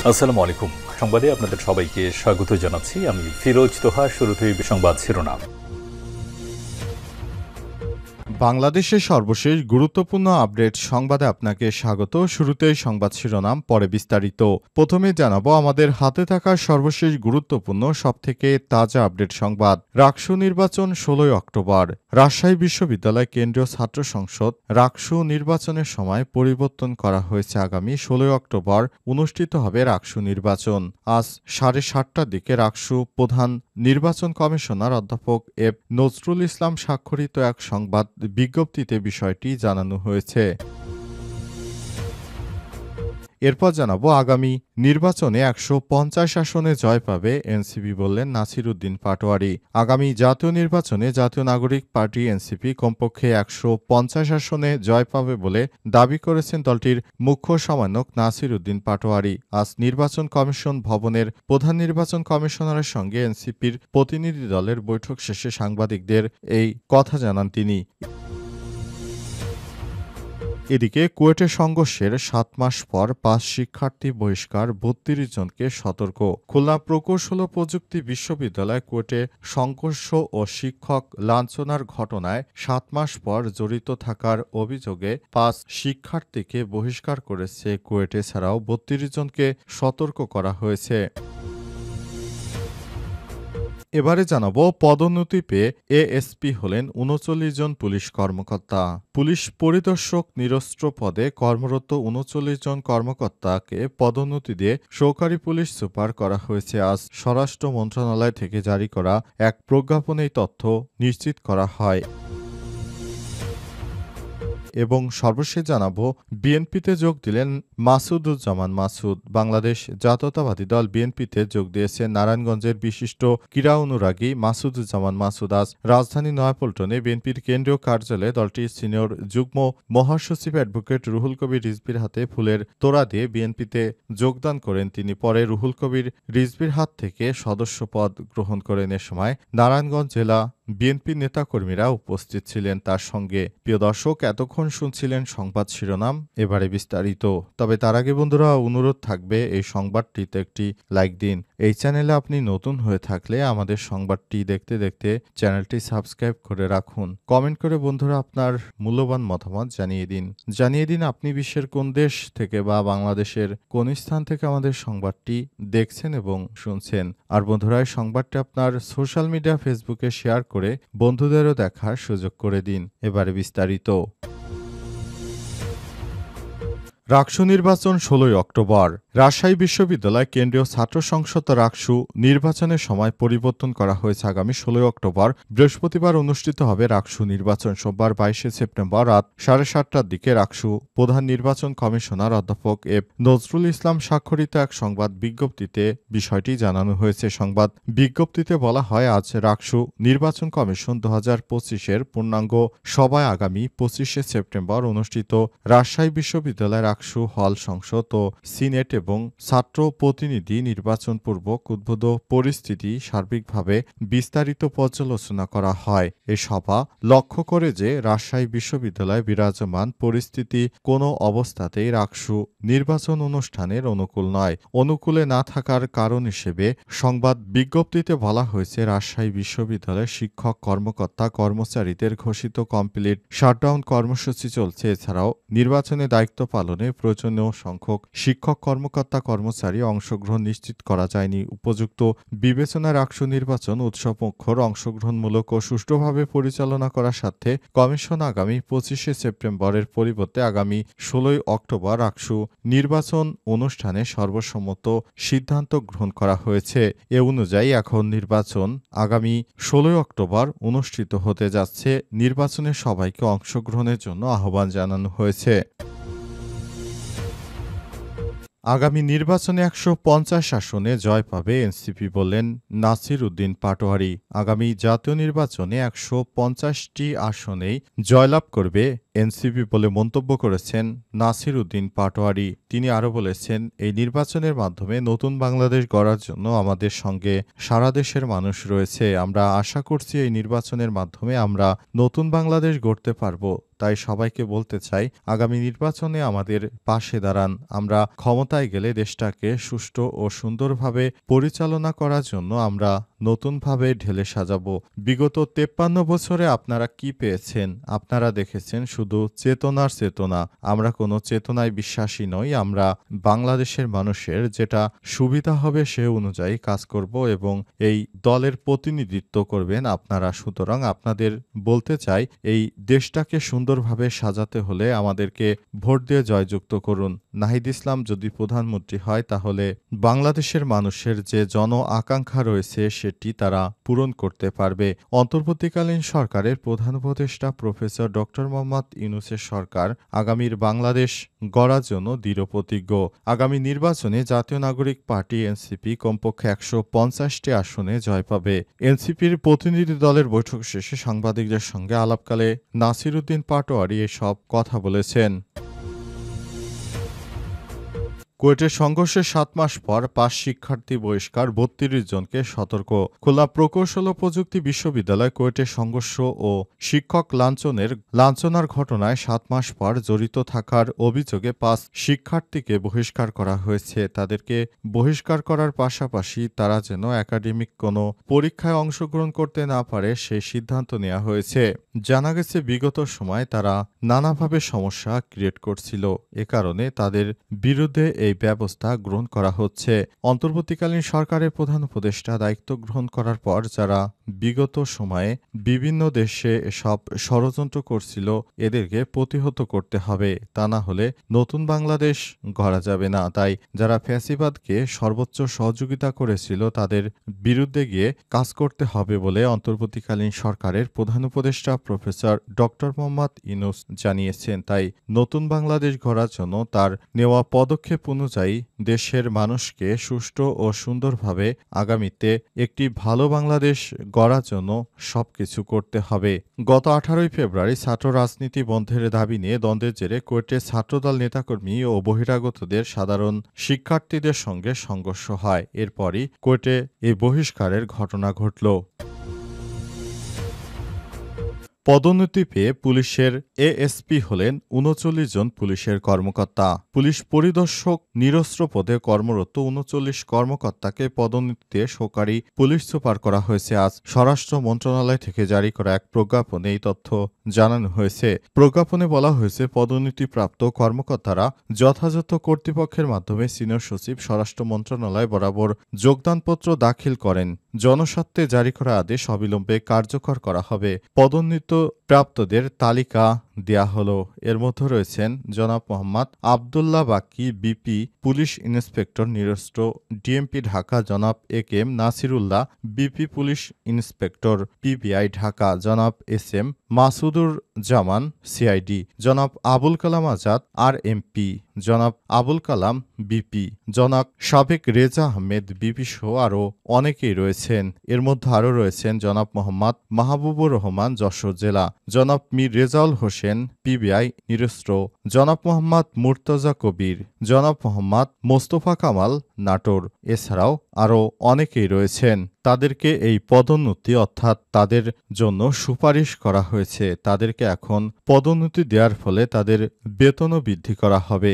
আসসালামু আলাইকুম। সংবাদে আপনাদের সবাইকে স্বাগত জানাচ্ছি। আমি ফিরোজ তোহা। শুরুতেই সংবাদ শিরোনাম। বাংলাদেশের সর্বশেষ গুরুত্বপূর্ণ আপডেট সংবাদে আপনাকে স্বাগত। শুরুতেই সংবাদ শিরোনাম, পরে বিস্তারিত। প্রথমে জানাবো আমাদের হাতে থাকা সর্বশেষ গুরুত্বপূর্ণ সবথেকে তাজা আপডেট সংবাদ। রাকসু নির্বাচন 16 অক্টোবর। রাজশাহী বিশ্ববিদ্যালয় কেন্দ্রীয় ছাত্র সংসদ রাকসু নির্বাচনের সময় পরিবর্তন করা হয়েছে। আগামী 16 অক্টোবর অনুষ্ঠিত হবে রাকসু নির্বাচন। আজ 7:30টার দিকে রাকসু প্রধান নির্বাচন কমিশনার অধ্যাপক এফ নজরুল ইসলাম স্বাক্ষরিত এক সংবাদ বিজ্ঞপ্তিতে বিষয়টি জানানো হয়েছে। এরপর জানাবো আগামী নির্বাচনে 150 আসনে জয় পাবে এনসিপি, বললেন নাসির উদ্দিন পাটোয়ারি। আগামী জাতীয় নির্বাচনে জাতীয় নাগরিক পার্টি এনসিপি কমপক্ষে 150 আসনে জয় পাবে বলে দাবি করেছেন দলটির মুখ্য সমন্বয়ক নাসির উদ্দিন পাটোয়ারি। আজ নির্বাচন কমিশন ভবনের প্রধান নির্বাচন কমিশনারের সঙ্গে এনসিপির প্রতিনিধি দলের বৈঠক শেষে সাংবাদিকদের এই কথা জানান তিনি। এদিকে কুয়েটে সংঘর্ষের 7 মাস পর 5 শিক্ষার্থী বহিষ্কার, 32 জনকে সতর্ক। খুলনা প্রকৌশল ও প্রযুক্তি বিশ্ববিদ্যালয় কুয়েটে সংঘর্ষ ও শিক্ষক লাঞ্ছনার ঘটনায় 7 মাস পর জড়িত থাকার অভিযোগে 5 শিক্ষার্থীকে বহিষ্কার করেছে কুয়েট। এছাড়াও 32 জনকে সতর্ক করা হয়েছে। এবারে জানাবো পদোন্নতি পেয়ে এএসপি হলেন 39 জন পুলিশ কর্মকর্তা। পুলিশ পরিদর্শক নিরস্ত্র পদে কর্মরত 39 জন কর্মকর্তাকে পদোন্নতি দিয়ে সহকারী পুলিশ সুপার করা হয়েছে। আজ স্বরাষ্ট্র মন্ত্রণালয় থেকে জারি করা এক প্রজ্ঞাপনে এই তথ্য নিশ্চিত করা হয়। এবং সর্বশেষ জানাবো বিএনপিতে যোগ দিলেন মাসুদুজ্জামান মাসুদ। বাংলাদেশ জাতীয়তাবাদী দল বিএনপিতে যোগ দিয়েছেন নারায়ণগঞ্জের বিশিষ্ট ক্রীড়া অনুরাগী মাসুদুজ্জামান মাসুদ। আজ রাজধানী নয়াপল্টনে বিএনপির কেন্দ্রীয় কার্যালয়ে দলটির সিনিয়র যুগ্ম মহাসচিব অ্যাডভোকেট রুহুল কবির রিজভীর হাতে ফুলের তোড়া দিয়ে বিএনপিতে যোগদান করেন তিনি। পরে রুহুল কবির রিজভীর হাত থেকে সদস্য পদ গ্রহণ করেন। এ সময় নারায়ণগঞ্জ জেলা বিএনপি নেতাকর্মীরা উপস্থিত ছিলেন তার সঙ্গে। প্রিয় দর্শক, এতক্ষণ শুনছিলেন সংবাদ শিরোনাম, এবারে বিস্তারিত। তবে তার আগে বন্ধুরা অনুরোধ থাকবে এই সংবাদটিতে একটি লাইক দিন। এই চ্যানেলে আপনি নতুন হয়ে থাকলে আমাদের সংবাদটি দেখতে দেখতে চ্যানেলটি সাবস্ক্রাইব করে রাখুন। কমেন্ট করে বন্ধুরা আপনার মূল্যবান মতামত জানিয়ে দিন আপনি বিশ্বের কোন দেশ থেকে বা বাংলাদেশের কোন স্থান থেকে আমাদের সংবাদটি দেখছেন এবং শুনছেন। আর বন্ধুরা এই সংবাদটি আপনার সোশ্যাল মিডিয়া ফেসবুকে শেয়ার করে বন্ধুদেরও দেখার সুযোগ করে দিন। এবারে বিস্তারিত। রাকসু নির্বাচন 16 অক্টোবর। রাজশাহী বিশ্ববিদ্যালয় কেন্দ্রীয় ছাত্র সংসদ রাকসু নির্বাচনের সময় পরিবর্তন করা হয়েছে। আগামী 16 অক্টোবর বৃহস্পতিবার অনুষ্ঠিত হবে রাকসু নির্বাচন। সোমবার 22 সেপ্টেম্বর রাত 7:30টার দিকে রাকসু প্রধান নির্বাচন কমিশনার অধ্যাপক এফ নজরুল ইসলাম স্বাক্ষরিত এক সংবাদ বিজ্ঞপ্তিতে বিষয়টি জানানো হয়েছে। সংবাদ বিজ্ঞপ্তিতে বলা হয়, আজ রাকসু নির্বাচন কমিশন 2025-এর পূর্ণাঙ্গ সভায় আগামী 25 সেপ্টেম্বর অনুষ্ঠিত রাজশাহী বিশ্ববিদ্যালয় রাকসু হল সংসদ ও সিনেট এবং ছাত্র প্রতিনিধি নির্বাচন পূর্বক উদ্ভূত পরিস্থিতি সার্বিকভাবে বিস্তারিত পর্যালোচনা করা হয়। এ সভা লক্ষ্য করে যে রাজশাহী বিশ্ববিদ্যালয়ে বিরাজমান পরিস্থিতি কোনো অবস্থাতেই রাকসু নির্বাচন অনুষ্ঠানের অনুকূল নয়। অনুকূলে না থাকার কারণ হিসেবে সংবাদ বিজ্ঞপ্তিতে বলা হয়েছে, রাজশাহী বিশ্ববিদ্যালয়ের শিক্ষক কর্মকর্তা কর্মচারীদের ঘোষিত কমপ্লিট শাটডাউন কর্মসূচি চলছে। এছাড়াও নির্বাচনে দায়িত্ব পালনে প্রয়োজনীয় সংখ্যক শিক্ষক কর্মকর্তা কর্মচারী অংশগ্রহণ নিশ্চিত করা যায়নি। উপযুক্ত বিবেচনায় রাকসু নির্বাচন উৎসবমুখর, অংশগ্রহণমূলক ও সুষ্ঠুভাবে পরিচালনা করার স্বার্থে কমিশন আগামী 25 সেপ্টেম্বরের পরিবর্তে আগামী 16 অক্টোবর রাকসু নির্বাচন অনুষ্ঠানে সর্বসম্মত সিদ্ধান্ত গ্রহণ করা হয়েছে। এ অনুযায়ী এখন নির্বাচন আগামী 16 অক্টোবর অনুষ্ঠিত হতে যাচ্ছে। নির্বাচনে সবাইকে অংশগ্রহণের জন্য আহ্বান জানানো হয়েছে। আগামী নির্বাচনে 150 আসনে জয় পাবে এনসিপি, বললেন নাসির উদ্দিন পাটোয়ারি। আগামী জাতীয় নির্বাচনে 150টি আসনেই জয়লাভ করবে এনসিপি বলে মন্তব্য করেছেন নাসির উদ্দিন পাটোয়ারি। তিনি আরও বলেছেন, এই নির্বাচনের মাধ্যমে নতুন বাংলাদেশ গড়ার জন্য আমাদের সঙ্গে সারা দেশের মানুষ রয়েছে। আমরা আশা করছি এই নির্বাচনের মাধ্যমে আমরা নতুন বাংলাদেশ গড়তে পারব। তাই সবাইকে বলতে চাই, আগামী নির্বাচনে আমাদের পাশে দাঁড়ান। আমরা ক্ষমতায় গেলে দেশটাকে সুষ্ঠু ও সুন্দরভাবে পরিচালনা করার জন্য আমরা নতুনভাবে ঢেলে সাজাবো। বিগত 53 বছরে আপনারা কি পেয়েছেন? আপনারা দেখেছেন শুধু চেতনার চেতনা। আমরা কোনো চেতনায় বিশ্বাসী নই। আমরা বাংলাদেশের মানুষের যেটা সুবিধা হবে সে অনুযায়ী কাজ করব এবং এই দলের প্রতিনিধিত্ব করবেন আপনারা। সুতরাং আপনাদের বলতে চাই, এই দেশটাকে সুন্দরভাবে সাজাতে হলে আমাদেরকে ভোট দিয়ে জয়যুক্ত করুন। নাহিদ ইসলাম যদি প্রধানমন্ত্রী হয় তাহলে বাংলাদেশের মানুষের যে জন আকাঙ্ক্ষা রয়েছে সেটি তারা পূরণ করতে পারবে। অন্তর্বর্তীকালীন সরকারের প্রধান উপদেষ্টা প্রফেসর ড. মোহাম্মদ ইউনূসের সরকার আগামীর বাংলাদেশ গড়ার জন্য দৃঢ়প্রতিজ্ঞ। আগামী নির্বাচনে জাতীয় নাগরিক পার্টি এনসিপি কমপক্ষে ১৫০টি আসনে জয় পাবে। এনসিপির প্রতিনিধি দলের বৈঠক শেষে সাংবাদিকদের সঙ্গে আলাপকালে নাসির উদ্দিন পাটোয়ারি এসব কথা বলেছেন। কুয়েটে সংঘর্ষের ৭ মাস পর ৫ শিক্ষার্থী বহিষ্কার, ৩২ জনকে সতর্ক। খুলনা প্রকৌশল ও প্রযুক্তি বিশ্ববিদ্যালয় কুয়েটে সংঘর্ষ ও শিক্ষক লাঞ্ছনার ঘটনায় ৭ মাস পর জড়িত থাকার অভিযোগে ৫ শিক্ষার্থীকে বহিষ্কার করা হয়েছে। তাদেরকে বহিষ্কার করার পাশাপাশি তারা যেন একাডেমিক কোনো পরীক্ষায় অংশগ্রহণ করতে না পারে সেই সিদ্ধান্ত নেওয়া হয়েছে। জানা গেছে বিগত সময় তারা নানাভাবে সমস্যা ক্রিয়েট করছিল। এ কারণে তাদের বিরুদ্ধে এই ব্যবস্থা গ্রহণ করা হচ্ছে। অন্তর্বর্তীকালীন সরকারের প্রধান উপদেষ্টা দায়িত্ব গ্রহণ করার পর যারা বিগত সময়ে বিভিন্ন দেশে এসব ষড়যন্ত্র করছিল এদেরকে প্রতিহত করতে হবে। তা না হলে নতুন বাংলাদেশ গড়া যাবে না। তাই যারা ফ্যাসিবাদকে সর্বোচ্চ সহযোগিতা করেছিল তাদের বিরুদ্ধে গিয়ে কাজ করতে হবে বলে অন্তর্বর্তীকালীন সরকারের প্রধান উপদেষ্টা প্রফেসর ড. মোহাম্মদ ইউনূস জানিয়েছেন। তাই নতুন বাংলাদেশ গড়ার জন্য তার নেওয়া পদক্ষেপ অনুযায়ী দেশের মানুষকে সুষ্ঠু ও সুন্দরভাবে আগামীতে একটি ভালো বাংলাদেশ গড়ার জন্য সবকিছু করতে হবে। গত 18 ফেব্রুয়ারি ছাত্র রাজনীতি বন্ধের দাবি নিয়ে দ্বন্দ্বের জেরে কুয়েটে ছাত্রদল নেতাকর্মী ও বহিরাগতদের সাধারণ শিক্ষার্থীদের সঙ্গে সংঘর্ষ হয়। এরপরই কুয়েটে এই বহিষ্কারের ঘটনা ঘটল। পদোন্নতি পেয়ে পুলিশের এএসপি হলেন ৩৯ জন পুলিশের কর্মকর্তা। পুলিশ পরিদর্শক নিরস্ত্র পদে কর্মরত ৩৯ কর্মকর্তাকে পদোন্নতিতে সহকারী পুলিশ সুপার করা হয়েছে। আজ স্বরাষ্ট্র মন্ত্রণালয় থেকে জারি করা এক প্রজ্ঞাপনে এই তথ্য জানানো হয়েছে। প্রজ্ঞাপনে বলা হয়েছে, পদোন্নতিপ্রাপ্ত কর্মকর্তারা যথাযথ কর্তৃপক্ষের মাধ্যমে সিনিয়র সচিব স্বরাষ্ট্র মন্ত্রণালয় বরাবর যোগদানপত্র দাখিল করেন। জনস্বার্থে জারি করা আদেশ অবিলম্বে কার্যকর করা হবে। পদোন্নতি প্রাপ্তদের তালিকা দেয়া হলো। এর মধ্যে রয়েছেন জনাব Mohammad Abdullah Baqi, BP police inspector নিরস্ত্র, ডিএমপি ঢাকা জনাব AKM Nasirullah, BP police inspector PBI Dhaka জনাব এসএম মাসুদুর জামান সিআইডি, জনাব আবুল কালাম আজাদ আরএমপি, জনাব আবুল কালাম বিপি, জনাব সাবেক রেজা আহমেদ বিপি সহ আরও অনেকেই রয়েছেন। এর মধ্যে আরও রয়েছেন জনাব মোহাম্মদ মাহবুবুর রহমান যশোর জেলা, জনাব মীর রেজাউল হোসেন পিবিআই নিরস্ত্র, জনাব মোহাম্মদ মুর্তজা কবির, জনাব মোহাম্মদ মোস্তফা কামাল নাটোর। এছাড়াও আরও অনেকেই রয়েছেন। তাদেরকে এই পদোন্নতি অর্থাৎ তাদের জন্য সুপারিশ করা হয়েছে। তাদেরকে এখন পদোন্নতি দেওয়ার ফলে তাদের বেতনও বৃদ্ধি করা হবে।